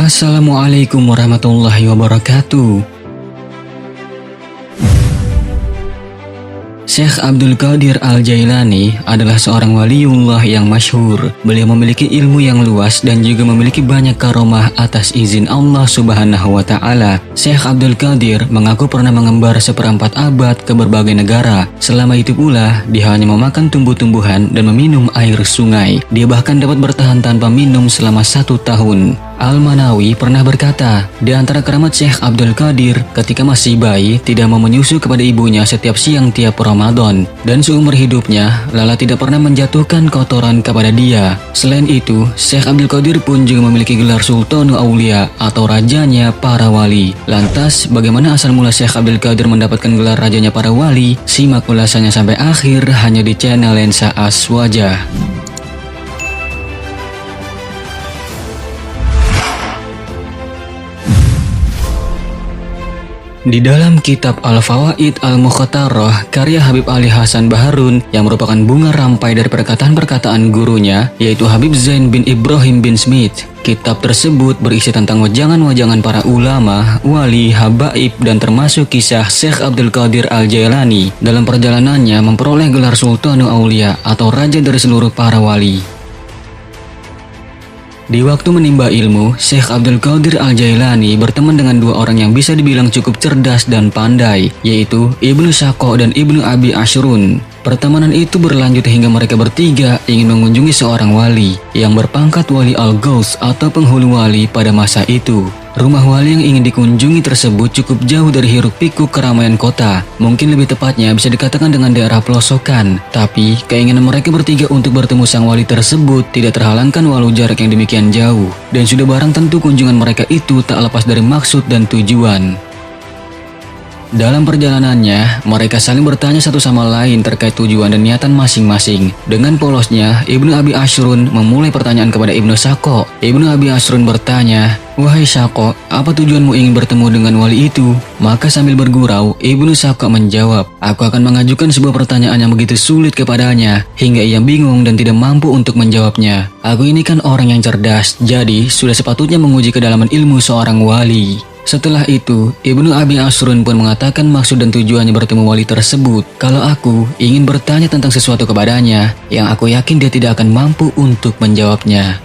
Assalamualaikum warahmatullahi wabarakatuh. Syekh Abdul Qadir Al-Jailani adalah seorang waliullah yang masyhur. Beliau memiliki ilmu yang luas dan juga memiliki banyak karomah atas izin Allah Subhanahu wa Ta'ala. Syekh Abdul Qadir mengaku pernah mengembar seperempat abad ke berbagai negara. Selama itu pula, dia hanya memakan tumbuh-tumbuhan dan meminum air sungai. Dia bahkan dapat bertahan tanpa minum selama 1 tahun. Al-Manawi pernah berkata, di antara keramat Syekh Abdul Qadir ketika masih bayi tidak mau menyusu kepada ibunya setiap siang tiap Ramadan, dan seumur hidupnya Lala tidak pernah menjatuhkan kotoran kepada dia. Selain itu, Syekh Abdul Qadir pun juga memiliki gelar Sultanul Aulia atau rajanya para wali. Lantas, bagaimana asal mula Syekh Abdul Qadir mendapatkan gelar rajanya para wali? Simak ulasannya sampai akhir hanya di channel Lensa Aswajah. Di dalam kitab Al-Fawaid Al-Mukhtarah karya Habib Ali Hasan Baharun yang merupakan bunga rampai dari perkataan-perkataan gurunya, yaitu Habib Zain bin Ibrahim bin Smith. Kitab tersebut berisi tentang wajangan-wajangan para ulama, wali, habaib, dan termasuk kisah Syekh Abdul Qadir Al-Jailani dalam perjalanannya memperoleh gelar Sultanul Aulia atau raja dari seluruh para wali. Di waktu menimba ilmu, Syekh Abdul Qadir Al-Jailani berteman dengan 2 orang yang bisa dibilang cukup cerdas dan pandai, yaitu Ibnu Syaqo dan Ibnu Abi Ashrun. Pertemanan itu berlanjut hingga mereka bertiga ingin mengunjungi seorang wali yang berpangkat wali Al-Ghaus atau penghulu wali pada masa itu. Rumah wali yang ingin dikunjungi tersebut cukup jauh dari hiruk-pikuk keramaian kota. Mungkin lebih tepatnya bisa dikatakan dengan daerah pelosokan. Tapi keinginan mereka bertiga untuk bertemu sang wali tersebut tidak terhalangkan walau jarak yang demikian jauh. Dan sudah barang tentu kunjungan mereka itu tak lepas dari maksud dan tujuan. Dalam perjalanannya, mereka saling bertanya satu sama lain terkait tujuan dan niatan masing-masing. Dengan polosnya, Ibnu Abi Ashrun memulai pertanyaan kepada Ibnu Syaqo. Ibnu Abi Ashrun bertanya, "Wahai Syaqo, apa tujuanmu ingin bertemu dengan wali itu?" Maka sambil bergurau, Ibnu Syaqo menjawab, "Aku akan mengajukan sebuah pertanyaan yang begitu sulit kepadanya, hingga ia bingung dan tidak mampu untuk menjawabnya. Aku ini kan orang yang cerdas, jadi sudah sepatutnya menguji kedalaman ilmu seorang wali." Setelah itu, Ibnu Abi Ashrun pun mengatakan maksud dan tujuannya bertemu wali tersebut. Kalau aku ingin bertanya tentang sesuatu kepadanya, yang aku yakin dia tidak akan mampu untuk menjawabnya.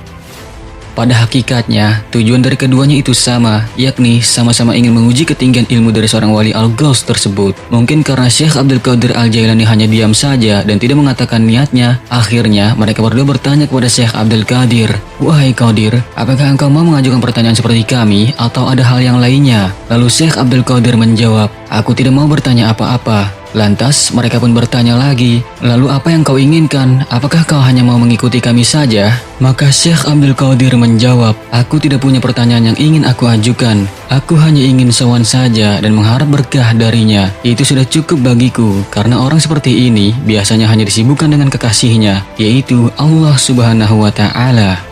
Pada hakikatnya, tujuan dari keduanya itu sama, yakni sama-sama ingin menguji ketinggian ilmu dari seorang wali Al-Ghaus tersebut. Mungkin karena Syekh Abdul Qadir Al-Jailani hanya diam saja dan tidak mengatakan niatnya, akhirnya mereka berdua bertanya kepada Syekh Abdul Qadir, "Wahai Qadir, apakah engkau mau mengajukan pertanyaan seperti kami atau ada hal yang lainnya?" Lalu Syekh Abdul Qadir menjawab, "Aku tidak mau bertanya apa-apa." Lantas mereka pun bertanya lagi, "Lalu apa yang kau inginkan? Apakah kau hanya mau mengikuti kami saja?" Maka Syekh Abdul Qadir menjawab, "Aku tidak punya pertanyaan yang ingin aku ajukan. Aku hanya ingin sowan saja dan mengharap berkah darinya. Itu sudah cukup bagiku, karena orang seperti ini biasanya hanya disibukkan dengan kekasihnya, yaitu Allah Subhanahu wa Ta'ala."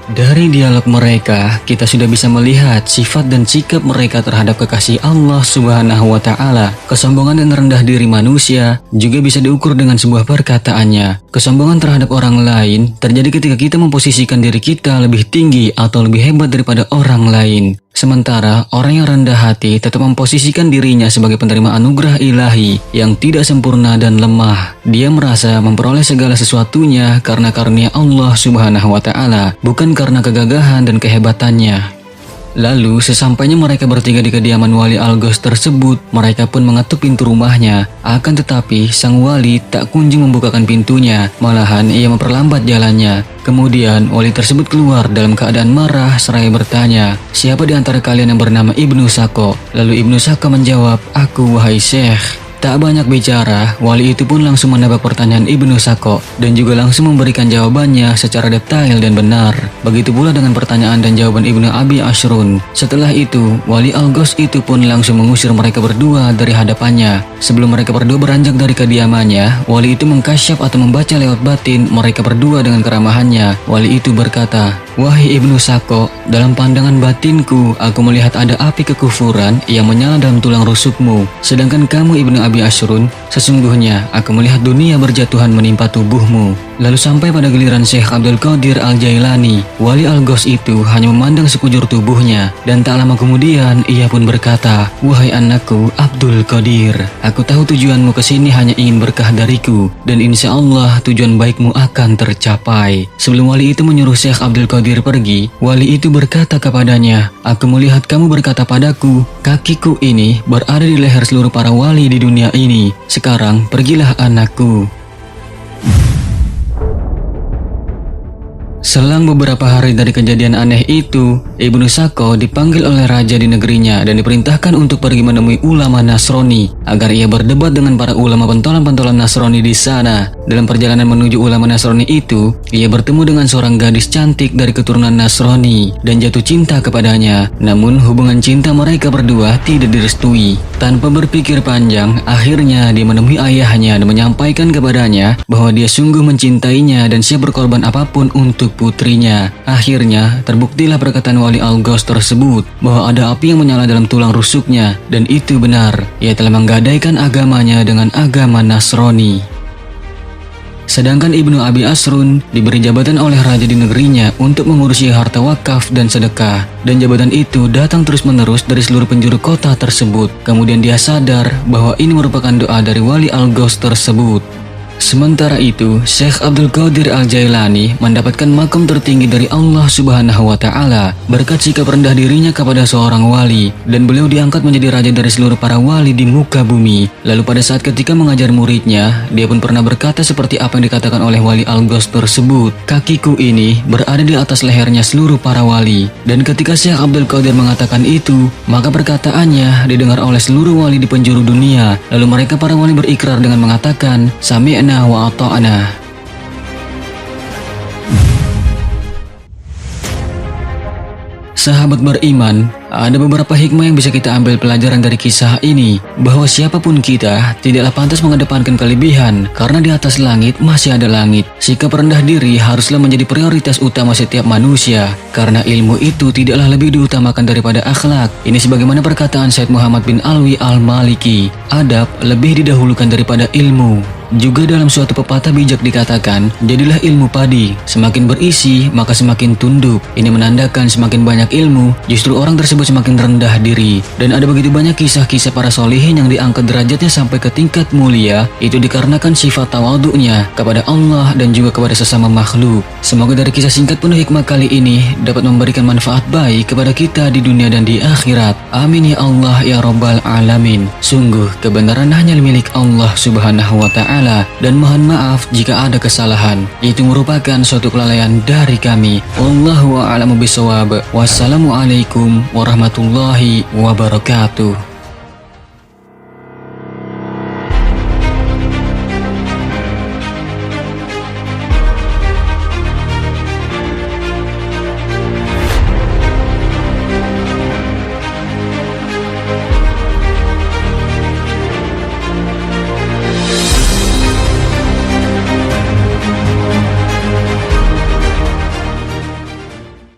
Dari dialog mereka, kita sudah bisa melihat sifat dan sikap mereka terhadap kekasih Allah Subhanahu wa Ta'ala. Kesombongan dan rendah diri manusia juga bisa diukur dengan sebuah perkataannya. Kesombongan terhadap orang lain terjadi ketika kita memposisikan diri kita lebih tinggi atau lebih hebat daripada orang lain. Sementara orang yang rendah hati tetap memposisikan dirinya sebagai penerima anugerah ilahi yang tidak sempurna dan lemah. Dia merasa memperoleh segala sesuatunya karena karunia Allah Subhanahu wa Ta'ala, bukan karena kegagahan dan kehebatannya. Lalu sesampainya mereka bertiga di kediaman wali Al-Ghaus tersebut, mereka pun mengetuk pintu rumahnya. Akan tetapi sang wali tak kunjung membukakan pintunya, malahan ia memperlambat jalannya. Kemudian wali tersebut keluar dalam keadaan marah seraya bertanya, "Siapa di antara kalian yang bernama Ibnu Syaqo?" Lalu Ibnu Syaqo menjawab, "Aku, wahai Syekh." Tak banyak bicara, wali itu pun langsung menebak pertanyaan Ibnu Syaqo dan juga langsung memberikan jawabannya secara detail dan benar. Begitu pula dengan pertanyaan dan jawaban Ibnu Abi Ashrun. Setelah itu, wali Al-Ghaus itu pun langsung mengusir mereka berdua dari hadapannya. Sebelum mereka berdua beranjak dari kediamannya, wali itu mengkasyaf atau membaca lewat batin mereka berdua dengan keramahannya. Wali itu berkata, "Wahai Ibnu Syaqo, dalam pandangan batinku, aku melihat ada api kekufuran yang menyala dalam tulang rusukmu. Sedangkan kamu Ibnu Abi Ashrun, sesungguhnya aku melihat dunia berjatuhan menimpa tubuhmu." Lalu sampai pada giliran Syekh Abdul Qadir Al-Jailani. Wali Al-Ghaus itu hanya memandang sekujur tubuhnya, dan tak lama kemudian ia pun berkata, "Wahai anakku Abdul Qadir, aku tahu tujuanmu ke sini hanya ingin berkah dariku, dan insya Allah tujuan baikmu akan tercapai." Sebelum wali itu menyuruh Syekh Abdul Qadir pergi, wali itu berkata kepadanya, "Aku melihat kamu berkata padaku, kakiku ini berada di leher seluruh para wali di dunia ini. Sekarang pergilah anakku." Selang beberapa hari dari kejadian aneh itu, Ibnu Sako dipanggil oleh raja di negerinya dan diperintahkan untuk pergi menemui ulama Nasrani agar ia berdebat dengan para ulama pentolan-pentolan Nasrani di sana. Dalam perjalanan menuju ulama Nasrani itu, ia bertemu dengan seorang gadis cantik dari keturunan Nasrani dan jatuh cinta kepadanya. Namun hubungan cinta mereka berdua tidak direstui. Tanpa berpikir panjang, akhirnya dia menemui ayahnya dan menyampaikan kepadanya bahwa dia sungguh mencintainya dan siap berkorban apapun untuk putrinya. Akhirnya terbuktilah perkataan wali Al-Ghaus tersebut bahwa ada api yang menyala dalam tulang rusuknya, dan itu benar. Ia telah menggadaikan agamanya dengan agama Nasrani. Sedangkan Ibnu Abi Asrun diberi jabatan oleh raja di negerinya untuk mengurusi harta wakaf dan sedekah, dan jabatan itu datang terus-menerus dari seluruh penjuru kota tersebut. Kemudian dia sadar bahwa ini merupakan doa dari wali Al-Ghaus tersebut. Sementara itu, Syekh Abdul Qadir Al-Jailani mendapatkan makom tertinggi dari Allah Subhanahu wa Ta'ala berkat sikap rendah dirinya kepada seorang wali, dan beliau diangkat menjadi raja dari seluruh para wali di muka bumi. Lalu pada saat ketika mengajar muridnya, dia pun pernah berkata seperti apa yang dikatakan oleh wali Al-Ghaus tersebut, "Kakiku ini berada di atas lehernya seluruh para wali." Dan ketika Syekh Abdul Qadir mengatakan itu, maka perkataannya didengar oleh seluruh wali di penjuru dunia. Lalu mereka para wali berikrar dengan mengatakan, "Sami'na wa ata'na." Sahabat beriman, ada beberapa hikmah yang bisa kita ambil pelajaran dari kisah ini, bahwa siapapun kita tidaklah pantas mengedepankan kelebihan, karena di atas langit masih ada langit. Sikap rendah diri haruslah menjadi prioritas utama setiap manusia, karena ilmu itu tidaklah lebih diutamakan daripada akhlak. Ini sebagaimana perkataan Said Muhammad bin Alwi Al-Maliki, adab lebih didahulukan daripada ilmu. Juga dalam suatu pepatah bijak dikatakan, jadilah ilmu padi, semakin berisi maka semakin tunduk. Ini menandakan semakin banyak ilmu, justru orang tersebut semakin rendah diri. Dan ada begitu banyak kisah-kisah para solihin yang diangkat derajatnya sampai ke tingkat mulia, itu dikarenakan sifat tawaduknya kepada Allah dan juga kepada sesama makhluk. Semoga dari kisah singkat penuh hikmah kali ini dapat memberikan manfaat baik kepada kita di dunia dan di akhirat. Amin ya Allah ya Rabbal Alamin. Sungguh kebenaran hanya milik Allah Subhanahu wa Ta'ala, dan mohon maaf jika ada kesalahan. Itu merupakan suatu kelalaian dari kami. Wallahu a'lamu bishawab. Wassalamualaikum warahmatullahi wabarakatuh.